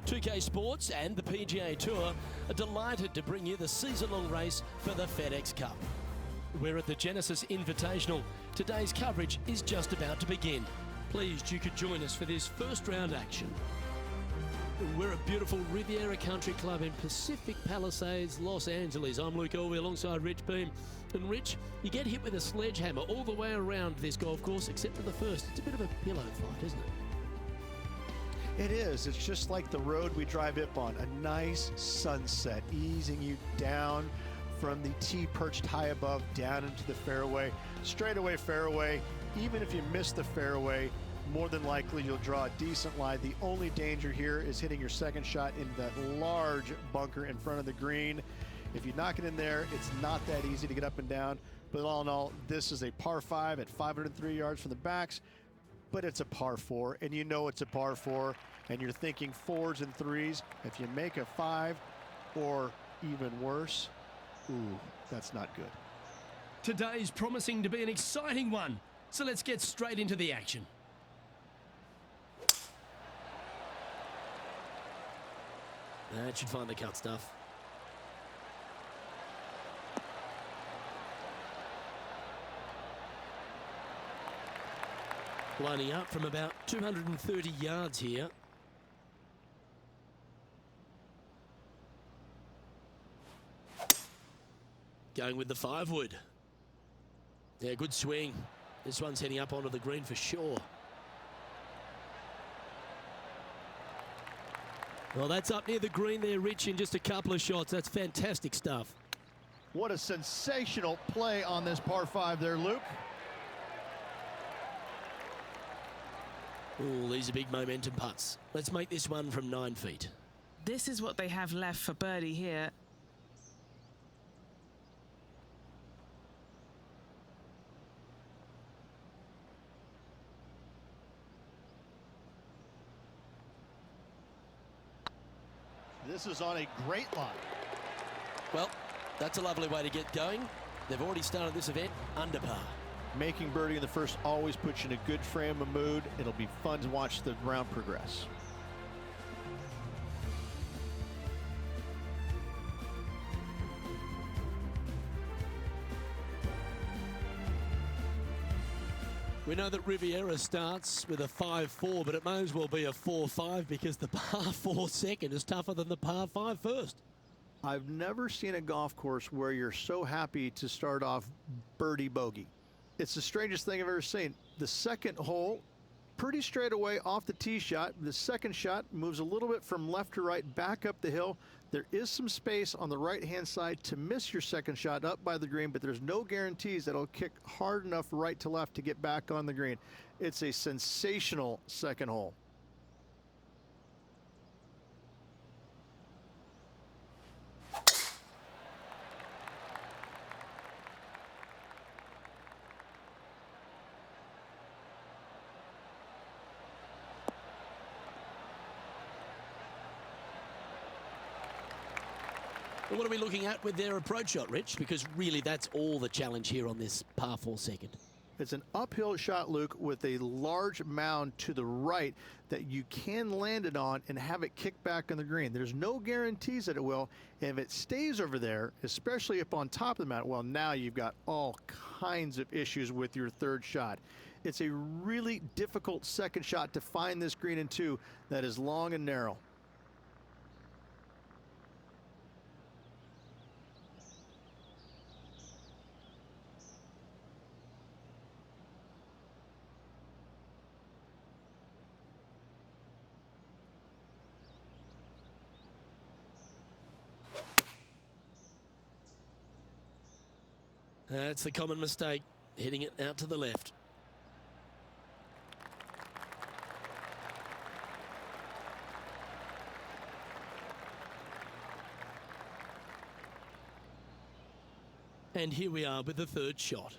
2K Sports and the PGA Tour are delighted to bring you the season-long race for the FedEx Cup. We're at the Genesis Invitational. Today's coverage is just about to begin. Pleased you could join us for this first round action. We're at beautiful Riviera Country Club in Pacific Palisades, Los Angeles. I'm Luke Elvey alongside Rich Beam. And Rich, you get hit with a sledgehammer all the way around this golf course, except for the first. It's a bit of a pillow fight, isn't it? It is. It's just like the road we drive up on. A nice sunset, easing you down from the tee perched high above down into the fairway. Straightaway fairway. Even if you miss the fairway, more than likely you'll draw a decent lie. The only danger here is hitting your second shot in that large bunker in front of the green. If you knock it in there, it's not that easy to get up and down. But all in all, this is a par 5 at 503 yards from the backs. But it's a par 4, and you know it's a par 4, and you're thinking 4s and 3s. If you make a 5, or even worse, ooh, that's not good. Today's promising to be an exciting one, so let's get straight into the action. That should find the cut stuff. Lining up from about 230 yards here. Going with the 5-wood. Yeah, good swing. This one's heading up onto the green for sure. Well, that's up near the green there, Rich, in just a couple of shots. That's fantastic stuff. What a sensational play on this par 5 there, Luke. Oh, these are big momentum putts. Let's make this one from 9 feet. This is what they have left for birdie here. This is on a great line. Well, that's a lovely way to get going. They've already started this event under par. Making birdie in the first always puts you in a good frame of mood. It'll be fun to watch the round progress. We know that Riviera starts with a 5-4, but it may as well be a 4-5 because the par 4 second is tougher than the par 5 first. I've never seen a golf course where you're so happy to start off birdie bogey. It's the strangest thing I've ever seen. The second hole, pretty straight away off the tee shot. The second shot moves a little bit from left to right, back up the hill. There is some space on the right-hand side to miss your second shot up by the green, but there's no guarantees that it'll kick hard enough right to left to get back on the green. It's a sensational second hole. What are we looking at with their approach shot, Rich? Because really that's all the challenge here on this par 4 second. It's an uphill shot, Luke, with a large mound to the right that you can land it on and have it kick back on the green. There's no guarantees that it will. And if it stays over there, especially up on top of the mound, well, now you've got all kinds of issues with your third shot. It's a really difficult second shot to find this green in 2 that is long and narrow. That's the common mistake, hitting it out to the left. And here we are with the third shot.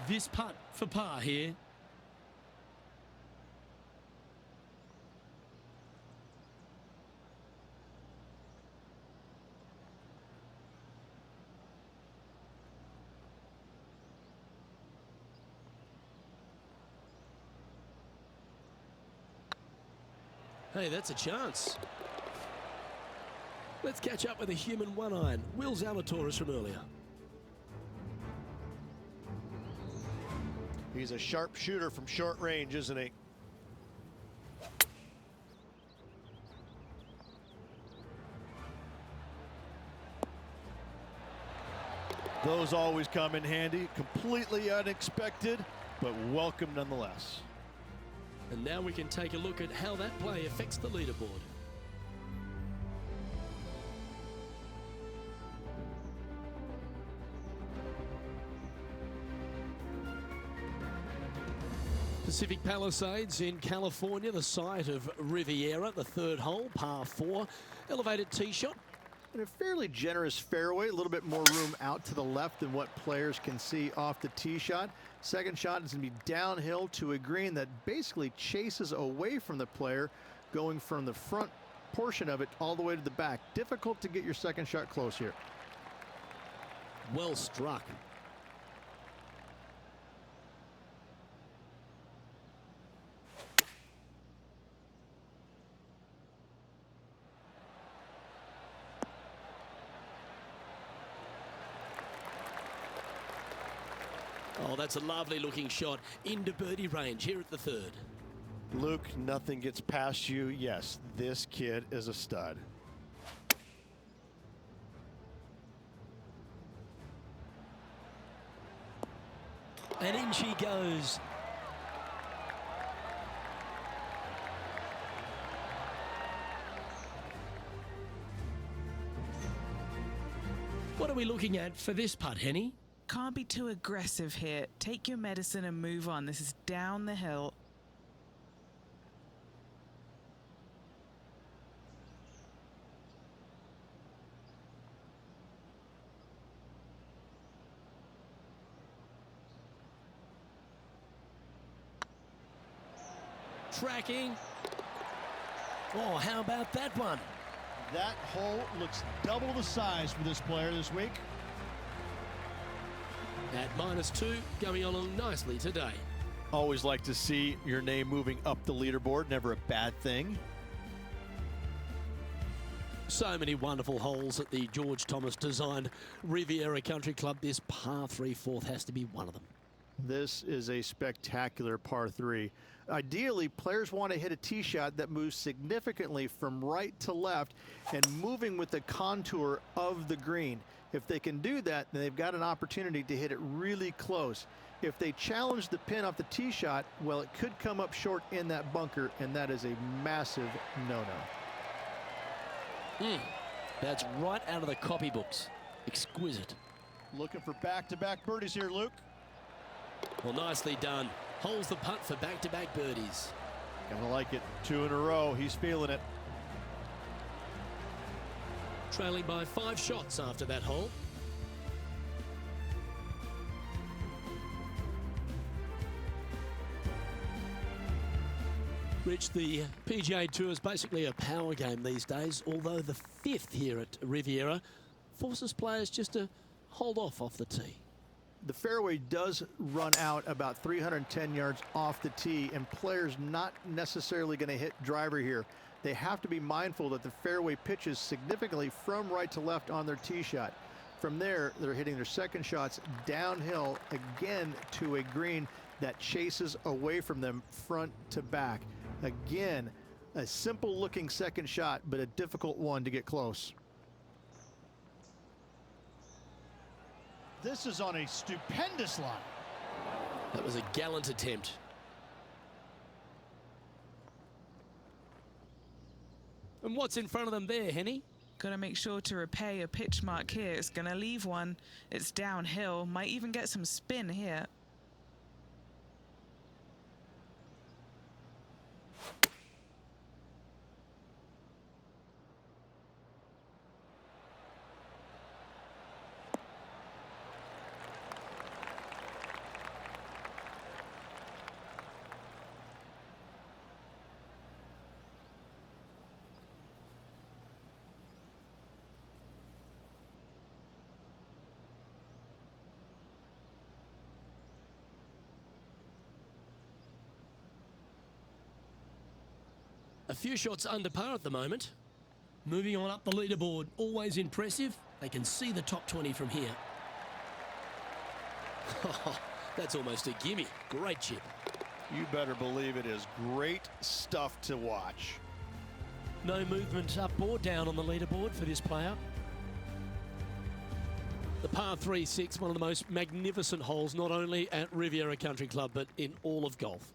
This putt for par here. Hey, that's a chance. Let's catch up with a human one-iron, Will Zalatoris from earlier. He's a sharp shooter from short range, isn't he? Those always come in handy. Completely unexpected, but welcome nonetheless. And now we can take a look at how that play affects the leaderboard. Pacific Palisades in California, the site of Riviera, the third hole, par 4, elevated tee shot. And a fairly generous fairway, a little bit more room out to the left than what players can see off the tee shot. Second shot is going to be downhill to a green that basically chases away from the player, going from the front portion of it all the way to the back. Difficult to get your second shot close here. Well struck. Oh, that's a lovely looking shot into birdie range here at the third. Luke, nothing gets past you. Yes, this kid is a stud. And in she goes. What are we looking at for this putt, Henny? Can't be too aggressive here. Take your medicine and move on. This is down the hill. Tracking. Oh, how about that one? That hole looks double the size for this player this week. At -2, going on nicely today. Always like to see your name moving up the leaderboard. Never a bad thing. So many wonderful holes at the George Thomas designed Riviera Country Club. This par 3 fourth has to be one of them. This is a spectacular par 3. Ideally, players want to hit a tee shot that moves significantly from right to left and moving with the contour of the green. If they can do that, then they've got an opportunity to hit it really close. If they challenge the pin off the tee shot, well, it could come up short in that bunker, and that is a massive no-no. That's right out of the copybooks. Exquisite. Looking for back-to-back birdies here, Luke. Well, nicely done. Holds the putt for back-to-back birdies. Gotta like it. 2 in a row. He's feeling it. Trailing by 5 shots after that hole. Rich, the PGA Tour is basically a power game these days, although the 5th here at Riviera forces players just to hold off the tee. The fairway does run out about 310 yards off the tee, and players not necessarily going to hit driver here. They have to be mindful that the fairway pitches significantly from right to left on their tee shot. From there, they're hitting their second shots downhill again to a green that chases away from them front to back. Again, a simple looking second shot, but a difficult one to get close. This is on a stupendous line. That was a gallant attempt. And what's in front of them there, Henny? Got to make sure to repair your pitch mark here. It's going to leave one. It's downhill. Might even get some spin here. A few shots under par at the moment. Moving on up the leaderboard, always impressive. They can see the top 20 from here. That's almost a gimme. Great chip. You better believe it is great stuff to watch. No movement up or down on the leaderboard for this player. The par 3-6, one of the most magnificent holes, not only at Riviera Country Club, but in all of golf.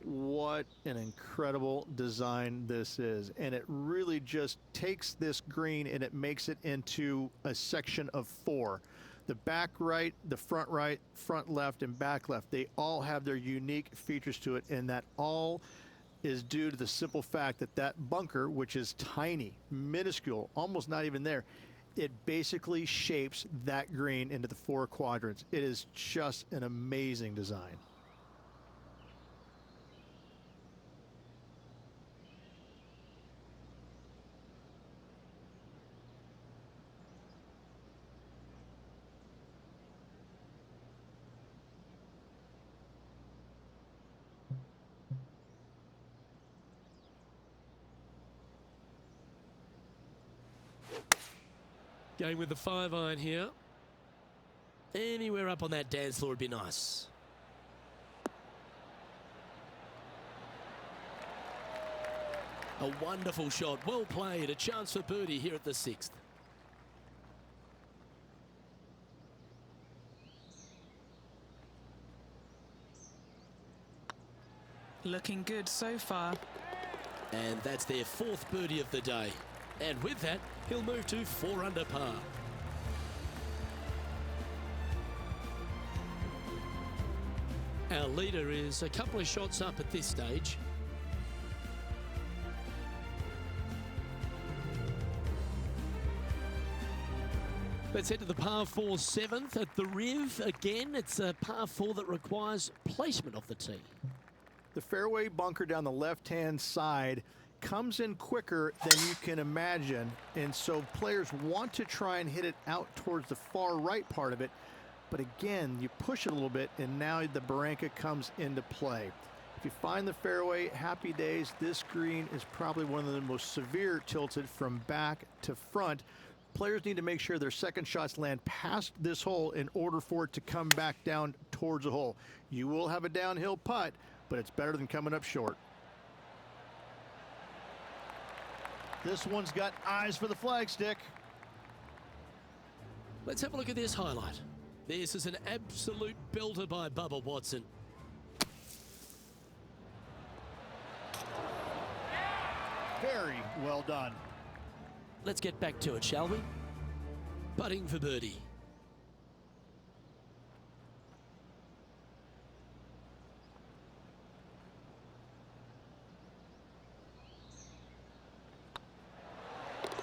What an incredible design this is. And it really just takes this green and it makes it into a section of 4. The back right, front left, and back left, they all have their unique features to it, and that all is due to the simple fact that that bunker, which is tiny, minuscule, almost not even there, it basically shapes that green into the 4 quadrants. It is just an amazing design. Going with the 5-iron here. Anywhere up on that dance floor would be nice. A wonderful shot, well played, a chance for birdie here at the 6th. Looking good so far. And that's their 4th birdie of the day. And with that, he'll move to 4 under par. Our leader is a couple of shots up at this stage. Let's head to the par 4 7th at the Riv. Again, it's a par 4 that requires placement of the tee. The fairway bunker down the left-hand side comes in quicker than you can imagine, and so players want to try and hit it out towards the far right part of it, but again, you push it a little bit and now the barranca comes into play. If you find the fairway, happy days. This green is probably one of the most severe tilted from back to front. Players need to make sure their second shots land past this hole in order for it to come back down towards the hole. You will have a downhill putt, but it's better than coming up short. This one's got eyes for the flagstick. Let's have a look at this highlight. This is an absolute belter by Bubba Watson. Very well done. Let's get back to it, shall we? Putting for birdie.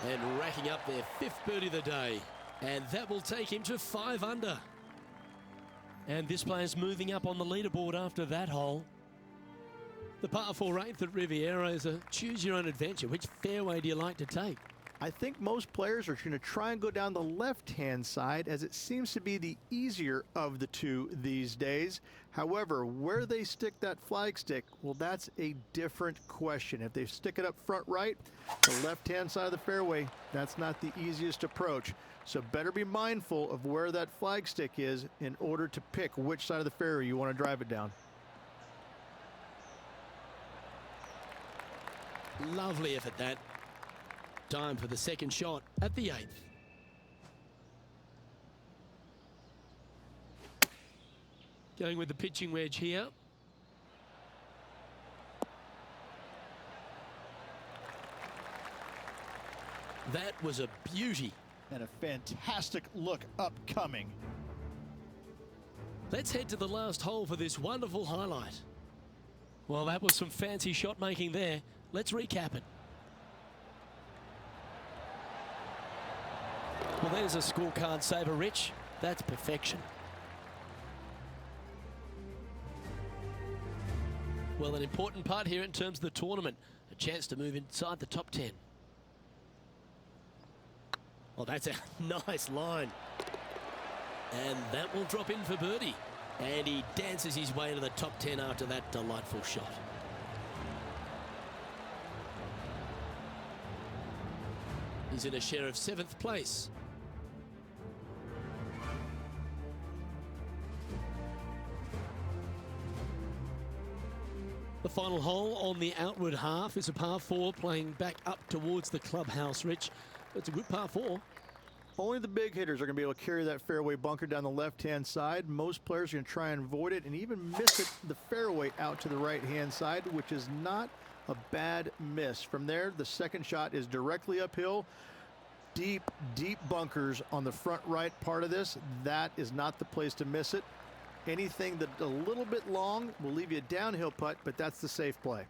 And racking up their 5th birdie of the day. And that will take him to 5 under. And this player's moving up on the leaderboard after that hole. The par 4 8th at Riviera is a choose your own adventure. Which fairway do you like to take? I think most players are going to try and go down the left-hand side, as it seems to be the easier of the two these days. However, where they stick that flagstick, well, that's a different question. If they stick it up front right, the left-hand side of the fairway, that's not the easiest approach. So better be mindful of where that flagstick is in order to pick which side of the fairway you want to drive it down. Lovely effort that. Time for the second shot at the 8th. Going with the pitching wedge here. That was a beauty. And a fantastic look upcoming. Let's head to the last hole for this wonderful highlight. Well, that was some fancy shot making there. Let's recap it. Well, there's a scorecard saver, Rich. That's perfection. Well, an important part here in terms of the tournament. A chance to move inside the top 10. Well, that's a nice line. And that will drop in for birdie. And he dances his way into the top 10 after that delightful shot. He's in a share of 7th place. The final hole on the outward half is a par 4 playing back up towards the clubhouse, Rich. It's a good par 4. Only the big hitters are going to be able to carry that fairway bunker down the left-hand side. Most players are going to try and avoid it and even miss it the fairway out to the right-hand side, which is not a bad miss. From there, the second shot is directly uphill. Deep, deep bunkers on the front right part of this. That is not the place to miss it. Anything that's a little bit long will leave you a downhill putt, but that's the safe play.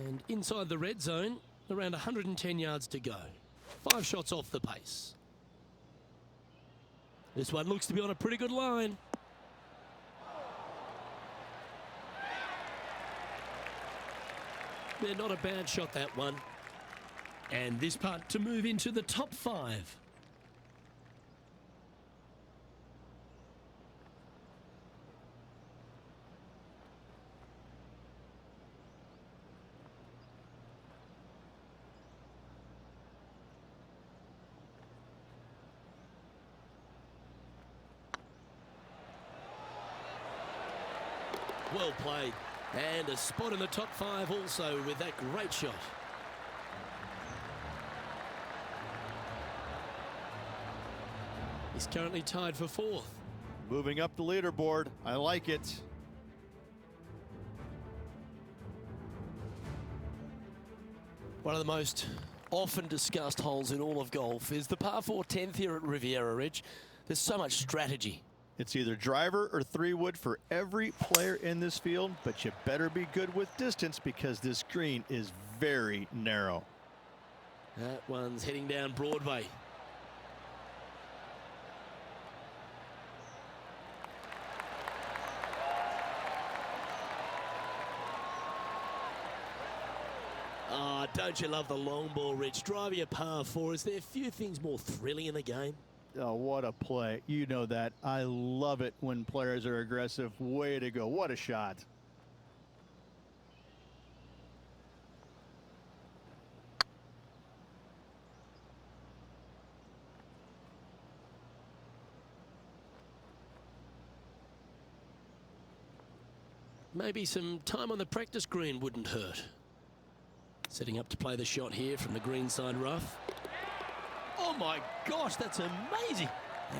And inside the red zone, around 110 yards to go. 5 shots off the pace. This one looks to be on a pretty good line. Yeah, not a bad shot, that one. And this putt to move into the top 5. Well played. And a spot in the top 5 also with that great shot. He's currently tied for 4th. Moving up the leaderboard. I like it. One of the most often discussed holes in all of golf is the par 4 10th here at Riviera Ridge. There's so much strategy. It's either driver or 3-wood for every player in this field, but you better be good with distance because this green is very narrow. That one's heading down Broadway. Ah, don't you love the long ball, Rich? Driving a par 4, is there a few things more thrilling in the game? Oh, what a play. You know that. I love it when players are aggressive. Way to go. What a shot. Maybe some time on the practice green wouldn't hurt. Setting up to play the shot here from the greenside rough. Oh my gosh, that's amazing.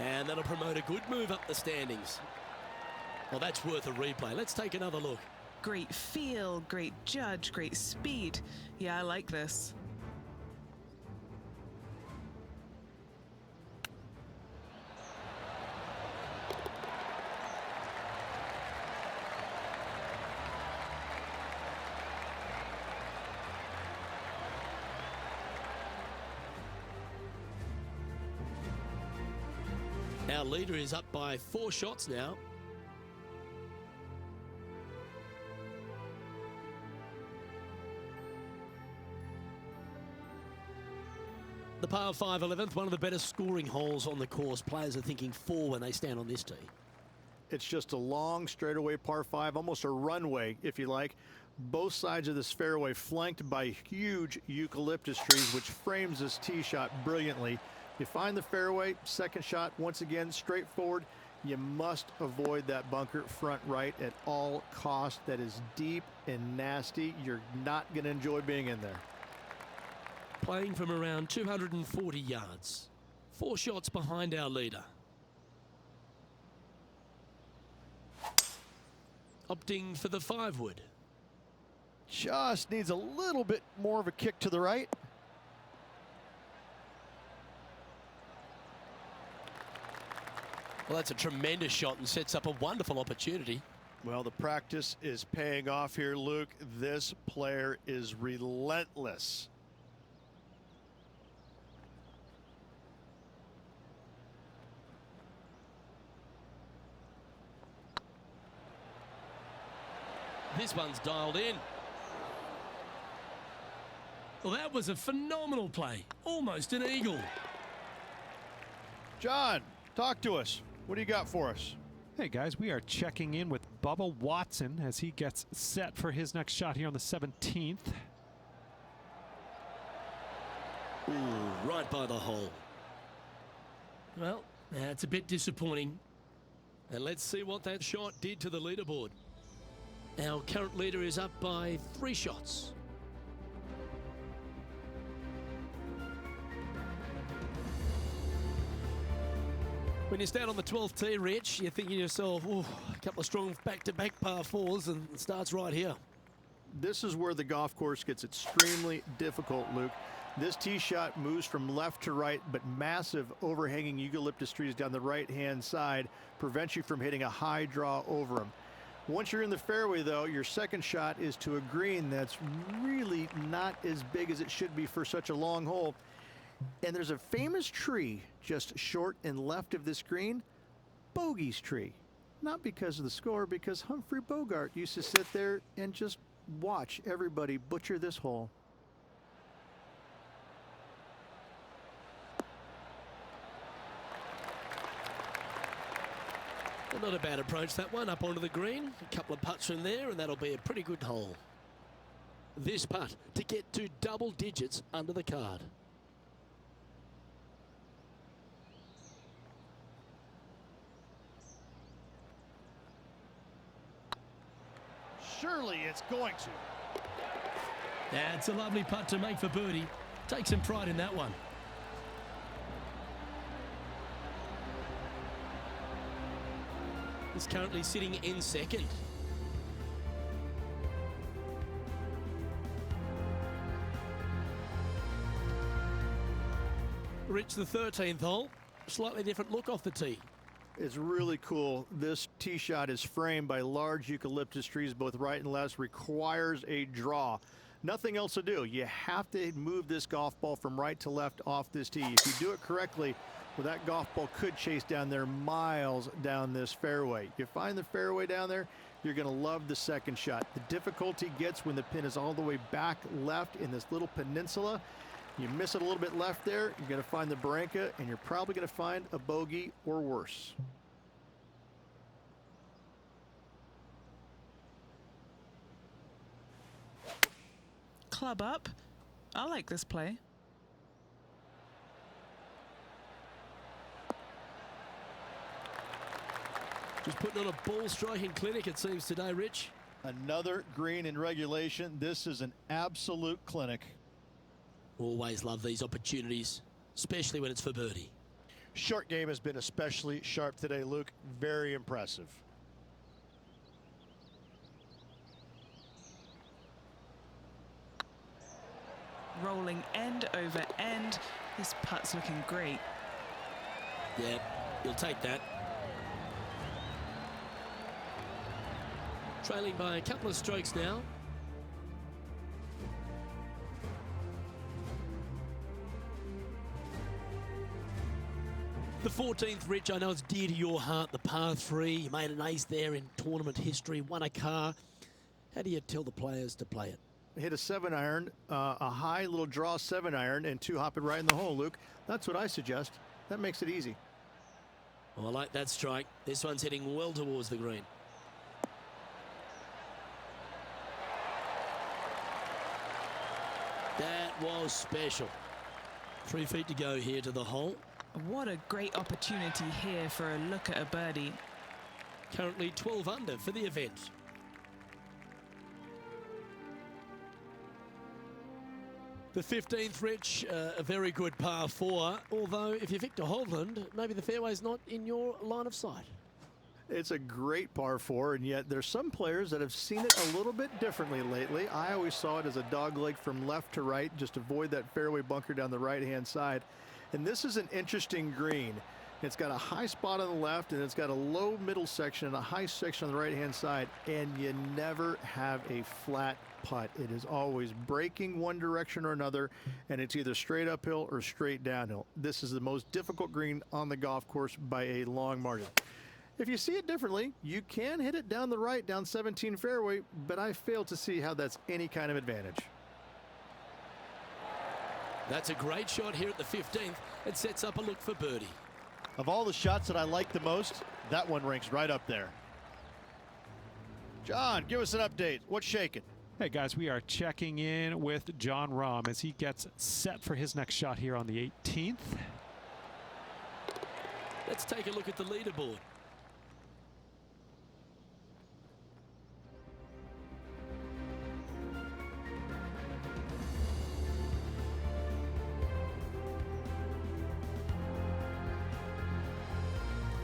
And that'll promote a good move up the standings. Well, that's worth a replay. Let's take another look. Great feel, great judge, great speed. Yeah, I like this. Our leader is up by 4 shots now. The par 5 11th, one of the better scoring holes on the course. Players are thinking 4 when they stand on this tee. It's just a long straightaway par 5, almost a runway, if you like. Both sides of this fairway flanked by huge eucalyptus trees, which frames this tee shot brilliantly. You find the fairway, second shot, once again, straightforward. You must avoid that bunker front right at all costs. That is deep and nasty. You're not going to enjoy being in there. Playing from around 240 yards. 4 shots behind our leader. Opting for the 5-wood. Just needs a little bit more of a kick to the right. Well, that's a tremendous shot and sets up a wonderful opportunity. Well, the practice is paying off here, Luke. This player is relentless. This one's dialed in. Well, that was a phenomenal play. Almost an eagle. John, talk to us. What do you got for us? Hey guys, we are checking in with Bubba Watson as he gets set for his next shot here on the 17th. Ooh, right by the hole. Well, that's a bit disappointing. And let's see what that shot did to the leaderboard. Our current leader is up by 3 shots. When you stand on the 12th tee, Rich, you're thinking to yourself, oh, a couple of strong back-to-back par 4s, and it starts right here. This is where the golf course gets extremely difficult, Luke. This tee shot moves from left to right, but massive overhanging eucalyptus trees down the right-hand side prevents you from hitting a high draw over them. Once you're in the fairway, though, your second shot is to a green that's really not as big as it should be for such a long hole. And there's a famous tree just short and left of this green, Bogey's tree. Not because of the score, because Humphrey Bogart used to sit there and just watch everybody butcher this hole. Well, not a bad approach, that one, up onto the green. A couple of putts from there, and that'll be a pretty good hole. This putt to get to double digits under the card. Surely it's going to. That's a lovely putt to make for birdie. Take some pride in that one. He's currently sitting in second. Rich, the 13th hole. Slightly different look off the tee. It's really cool. This tee shot is framed by large eucalyptus trees, both right and left. Requires a draw. Nothing else to do. You have to move this golf ball from right to left off this tee. If you do it correctly, well, that golf ball could chase down there miles down this fairway. You find the fairway down there, you're going to love the second shot. The difficulty gets when the pin is all the way back left in this little peninsula. You miss it a little bit left there, you're going to find the barranca, and you're probably going to find a bogey or worse. Club up. I like this play. Just putting on a ball striking clinic, it seems, today, Rich. Another green in regulation. This is an absolute clinic. Always love these opportunities, especially when it's for birdie. Short game has been especially sharp today, Luke. Very impressive. Rolling end over end. This putt's looking great. Yeah, you'll take that. Trailing by a couple of strokes now. The 14th, Rich, I know it's dear to your heart, the par 3. You made an ace there in tournament history, won a car. How do you tell the players to play it? Hit a 7-iron, a high little draw 7-iron, and 2 hop it right in the hole, Luke. That's what I suggest. That makes it easy. Well, I like that strike. This one's heading well towards the green. That was special. 3 feet to go here to the hole. What a great opportunity here for a look at a birdie. Currently 12 under for the event. The 15th, Rich, a very good par 4. Although, if you're Victor Hovland, maybe the fairway's not in your line of sight. It's a great par 4, and yet there's some players that have seen it a little bit differently lately. I always saw it as a dogleg from left to right, just avoid that fairway bunker down the right-hand side. And this is an interesting green. It's got a high spot on the left, and it's got a low middle section and a high section on the right-hand side, and you never have a flat putt. It is always breaking one direction or another, and it's either straight uphill or straight downhill. This is the most difficult green on the golf course by a long margin. If you see it differently, you can hit it down the right, down 17 fairway, but I fail to see how that's any kind of advantage. That's a great shot here at the 15th. It sets up a look for birdie. Of all the shots that I like the most, that one ranks right up there. John, give us an update. What's shaking? Hey guys, we are checking in with John Rahm as he gets set for his next shot here on the 18th. Let's take a look at the leaderboard.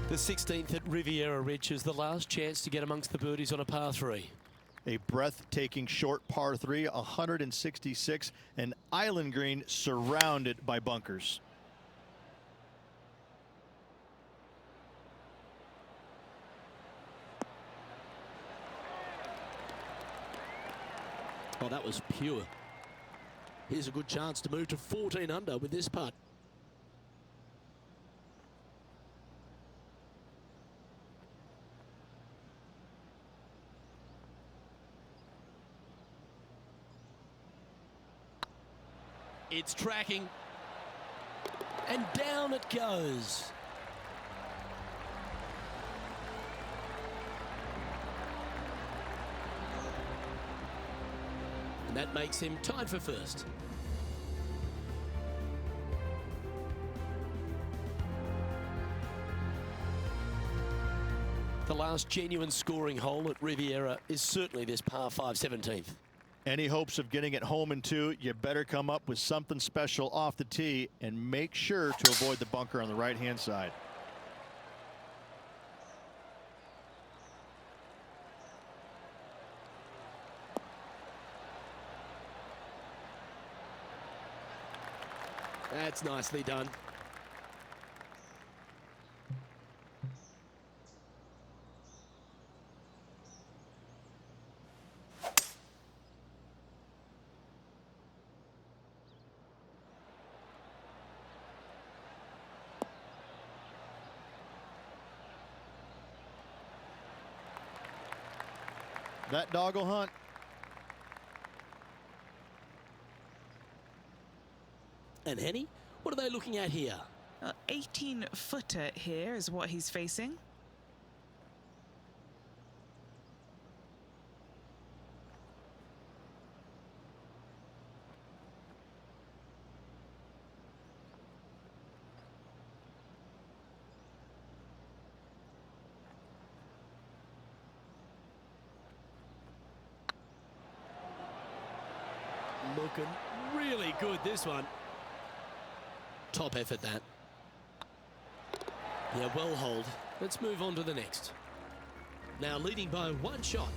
The 16th at Riviera Ridge is the last chance to get amongst the birdies on a par 3. A breathtaking short par 3, 166, an island green surrounded by bunkers. Oh, that was pure. Here's a good chance to move to 14 under with this putt. It's tracking. And down it goes. And that makes him tied for first. The last genuine scoring hole at Riviera is certainly this par 5 17th. Any hopes of getting it home in 2, you better come up with something special off the tee and make sure to avoid the bunker on the right-hand side. That's nicely done. That dog will hunt. And Henny, what are they looking at here? 18-footer here is what he's facing. Looking really good, this one. Top effort, that. Yeah, well hold. Let's move on to the next. Now leading by 1 shot.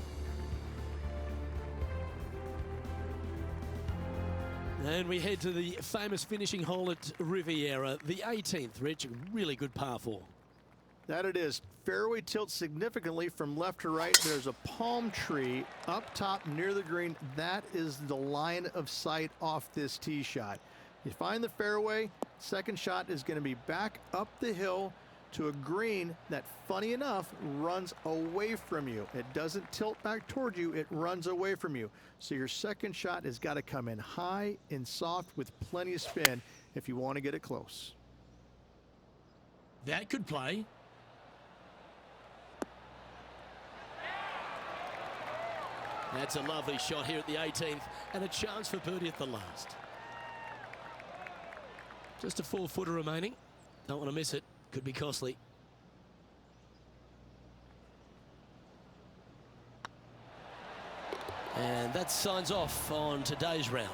And we head to the famous finishing hole at Riviera, the 18th, Rich. Really good par 4. That it is. Fairway tilts significantly from left to right. There's a palm tree up top near the green. That is the line of sight off this tee shot. You find the fairway, second shot is going to be back up the hill to a green that, funny enough, runs away from you. It doesn't tilt back toward you, it runs away from you. So your second shot has got to come in high and soft with plenty of spin if you want to get it close. That could play. That's a lovely shot here at the 18th and a chance for birdie at the last. Just a 4-footer remaining. Don't want to miss it. Could be costly. And that signs off on today's round.